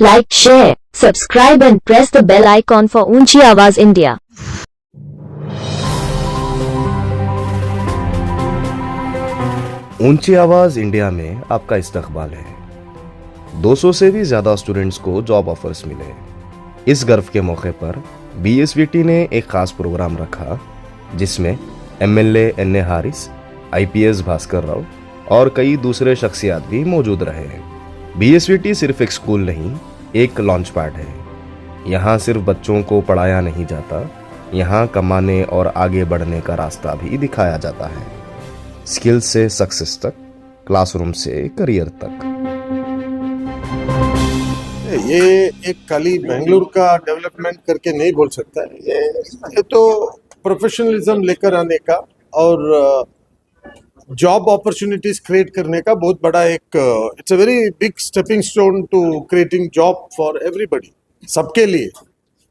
Like, share, subscribe and press the bell icon for Unchi Awaz India. ऊंची आवाज India में आपका इस्तकबाल है। 200 से भी ज्यादा स्टूडेंट्स को जॉब ऑफर्स मिले। इस गर्व के मौके पर बीएसवीटी ने एक खास प्रोग्राम रखा जिसमें एमएलए एन.ए. हारिस, आईपीएस भास्कर राव और कई दूसरे शख्सियात भी मौजूद रहे। बीएसवीटी सिर्फ एक स्कूल नहीं, एक लॉन्च पैड है। यहाँ सिर्फ बच्चों को पढ़ाया नहीं जाता, यहाँ कमाने और आगे बढ़ने का रास्ता भी दिखाया जाता है। स्किल से सक्सेस तक, क्लासरूम से करियर तक। ये एक खाली बेंगलुरु का डेवलपमेंट करके नहीं बोल सकता है। ये तो प्रोफेशनलिज्म लेकर आने का और जॉब अपॉर्चुनिटीज क्रिएट करने का बहुत बड़ा एक it's a very big stepping stone to creating job for everybody, सबके लिए।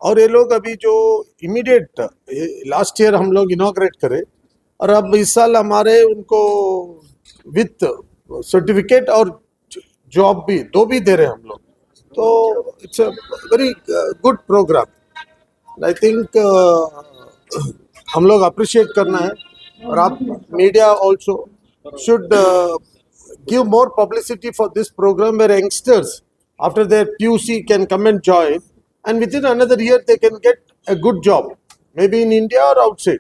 और ये लोग अभी जो इमीडिएट लास्ट ईयर हम लोग इनॉग्रेट करे और अब इस साल हमारे उनको विथ सर्टिफिकेट और जॉब भी दो भी दे रहे हैं हम लोग। तो it's a very good programme. I think हम लोग अप्रिशिएट करना है और आप media also should give more publicity for this programme where youngsters after their PUC can come and join and with in another year they can get a good job maybe in India और outside.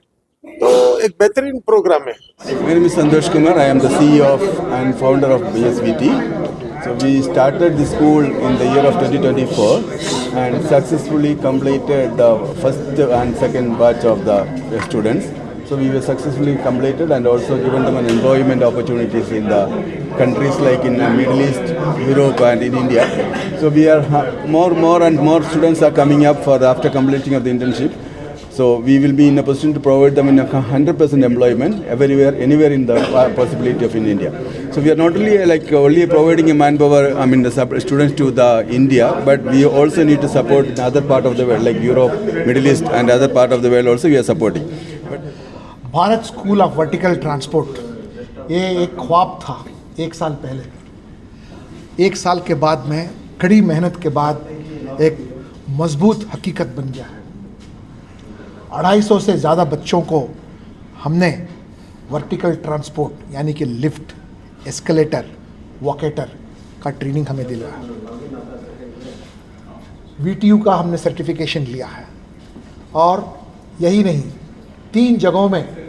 तो एक बेहतरीन programme है। My name is Santosh Kumar. I am the CEO and founder of BSVT. So we started the school in the year of 2024 and successfully completed the first and second batch of the students. So we were successfully completed and also given them an employment opportunities in the countries like in the Middle East, Europe and in India. So we are more and more students are coming up for after completing of the internship. So we will be in a position to provide them in a 100% employment everywhere, anywhere in the possibility of in India. So we are not only providing a manpower, the students to the India, but we also need to support in other part of the world like Europe, Middle East and other part of the world also we are supporting. Bharat school of vertical transport ये एक ख्वाब था 1 साल पहले। 1 साल के बाद में कड़ी मेहनत के बाद एक मजबूत हकीकत बन गया है। 250 से ज़्यादा बच्चों को हमने वर्टिकल ट्रांसपोर्ट यानी कि लिफ्ट, एस्केलेटर, वॉकेटर का ट्रेनिंग हमें दिला है। VTU का हमने सर्टिफिकेशन लिया है और यही नहीं, 3 जगहों में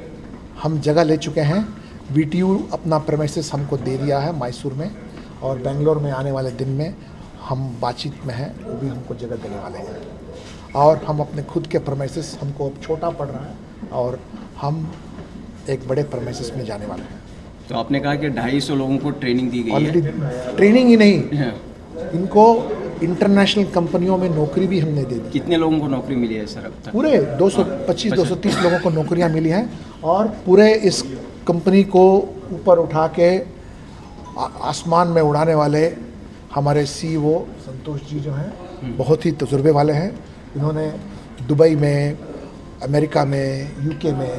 हम जगह ले चुके हैं। VTU अपना प्रेमिसेस हमको दे दिया है मैसूर में और बेंगलोर में आने वाले दिन में हम बातचीत में हैं, वो भी हमको जगह देने वाले हैं। और हम अपने खुद के प्रेमिसेस, हमको अब छोटा पड़ रहा है और हम एक बड़े प्रेमिसेस में जाने वाले हैं। तो आपने कहा कि 250 लोगों को ट्रेनिंग दी गई है। ऑलरेडी ट्रेनिंग ही नहीं, इनको इंटरनेशनल कंपनियों में नौकरी भी हमने दे दी। कितने लोगों को नौकरी मिली है सर अब तक? पूरे 225-230 लोगों को नौकरियां मिली हैं और पूरे इस कंपनी को ऊपर उठा के आसमान में उड़ाने वाले हमारे CEO संतोष जी जो हैं बहुत ही तजुर्बे वाले हैं। इन्होंने दुबई में, अमेरिका में, UK में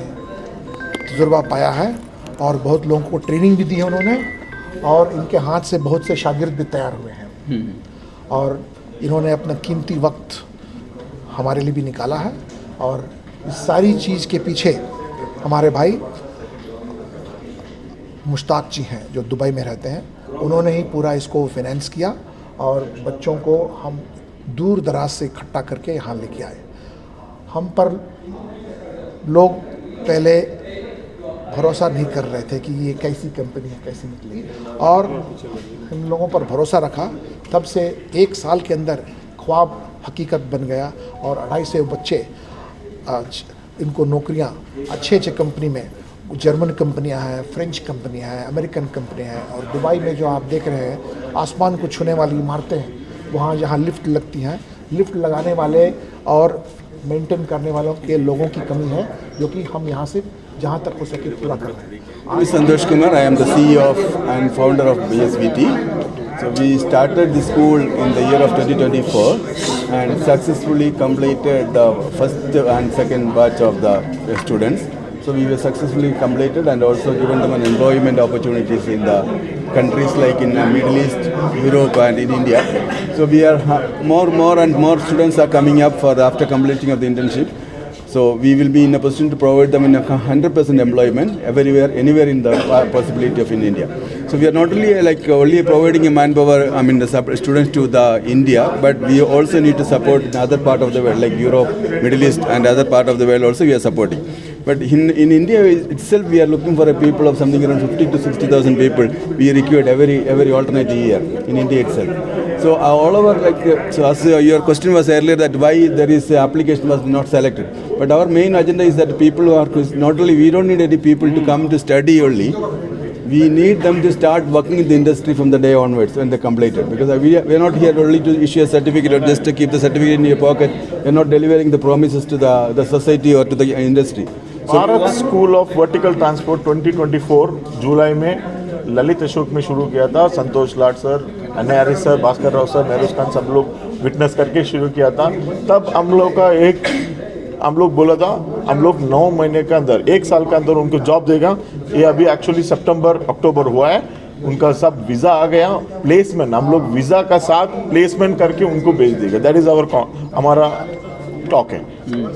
तजुर्बा पाया है और बहुत लोगों को ट्रेनिंग भी दी है उन्होंने और इनके हाथ से बहुत से शागिर्द भी तैयार हुए हैं। और इन्होंने अपना कीमती वक्त हमारे लिए भी निकाला है और इस सारी चीज़ के पीछे हमारे भाई मुश्ताक जी हैं जो दुबई में रहते हैं। उन्होंने ही पूरा इसको फाइनेंस किया और बच्चों को हम दूर दराज से इकट्ठा करके यहाँ लेके आए। हम पर लोग पहले भरोसा नहीं कर रहे थे कि ये कैसी कंपनी है, कैसी निकली, और हम लोगों पर भरोसा रखा। तब से 1 साल के अंदर ख्वाब हकीकत बन गया और 250 बच्चे आज इनको नौकरियां अच्छे कंपनी में, जर्मन कंपनियां हैं, फ्रेंच कंपनियां हैं, अमेरिकन कंपनियां हैं और दुबई में जो आप देख रहे हैं आसमान को छूने वाली इमारतें हैं, वहाँ जहाँ लिफ्ट लगती हैं, लिफ्ट लगाने वाले और मेंटेन करने वालों के लोगों की कमी है जो कि हम यहाँ से जहाँ तक हो सके पूरा कर रहे हैं। My name is Santosh Kumar. I am the CEO and founder of BSVT. So we started the school in the year of 2024 and successfully completed the first and second batch of the students. So we were successfully completed and also given them an employment opportunities in the countries like in the Middle East, Europe and in India. So we are more and more students are coming up for after completing of the internship. So we will be in a position to provide them in 100% employment everywhere, anywhere in the possibility of in India. So we are not only only providing a manpower, the students to the India, but we also need to support in other part of the world like Europe, Middle East and other part of the world also we are supporting. But in India itself, we are looking for a people of something around 50 to 60,000 people. We recruit every alternate year in India itself. So all over so as your question was earlier that why there is application was not selected. But our main agenda is that people who are not only we don't need any people to come to study only. We need them to start working in the industry from the day onwards when they completed. Because we are not here only to issue a certificate or just to keep the certificate in your pocket. We are not delivering the promises to the society or to the industry. Bharat school of vertical transport 2024 जुलाई में ललित अशोक में शुरू किया था। Santosh Lad sir, Anyari sir, Bhaskar Rao sir, Mehroz Khan सब लोग witness करके शुरू किया था। तब हम लोग बोला था हम लोग 9 महीने के अंदर 1 साल के अंदर उनको जॉब देगा। ये अभी एक्चुअली सितंबर अक्टूबर हुआ है, उनका सब वीज़ा आ गया। प्लेसमेंट हम लोग वीज़ा का साथ प्लेसमेंट करके उनको भेज देगा। दैट इज़ हमारा टॉक है।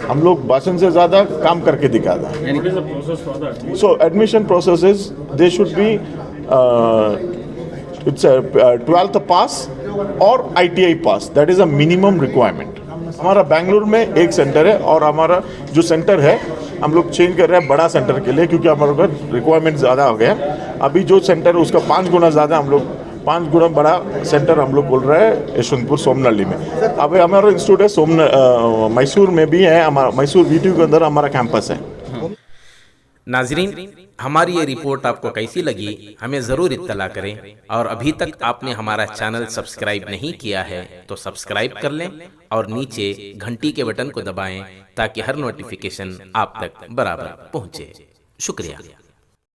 हम लोग भाषण से ज़्यादा काम करके दिखाता है। So admission process they should be it's 12th pass और ITI pass, that is a minimum requirement. हमारा बेंगलुरु में एक सेंटर है और हमारा जो सेंटर है हम लोग चेंज कर रहे हैं बड़ा सेंटर के लिए, क्योंकि हमारे पास रिक्वायरमेंट ज़्यादा हो गया। अभी जो सेंटर है उसका 5 गुना ज़्यादा, हम लोग 5 गुना बड़ा सेंटर हम लोग बोल रहे हैं यशवंतपुर सोमनहल्ली में। अभी हमारा इंस्टीट्यूट है मैसूर में भी है, हमारा मैसूर VTU के अंदर हमारा कैंपस है। नाजरीन, हमारी ये रिपोर्ट आपको कैसी लगी हमें ज़रूर इत्तला करें, और अभी तक आपने हमारा चैनल सब्सक्राइब नहीं किया है तो सब्सक्राइब कर लें और नीचे घंटी के बटन को दबाएं ताकि हर नोटिफिकेशन आप तक बराबर पहुंचे। शुक्रिया।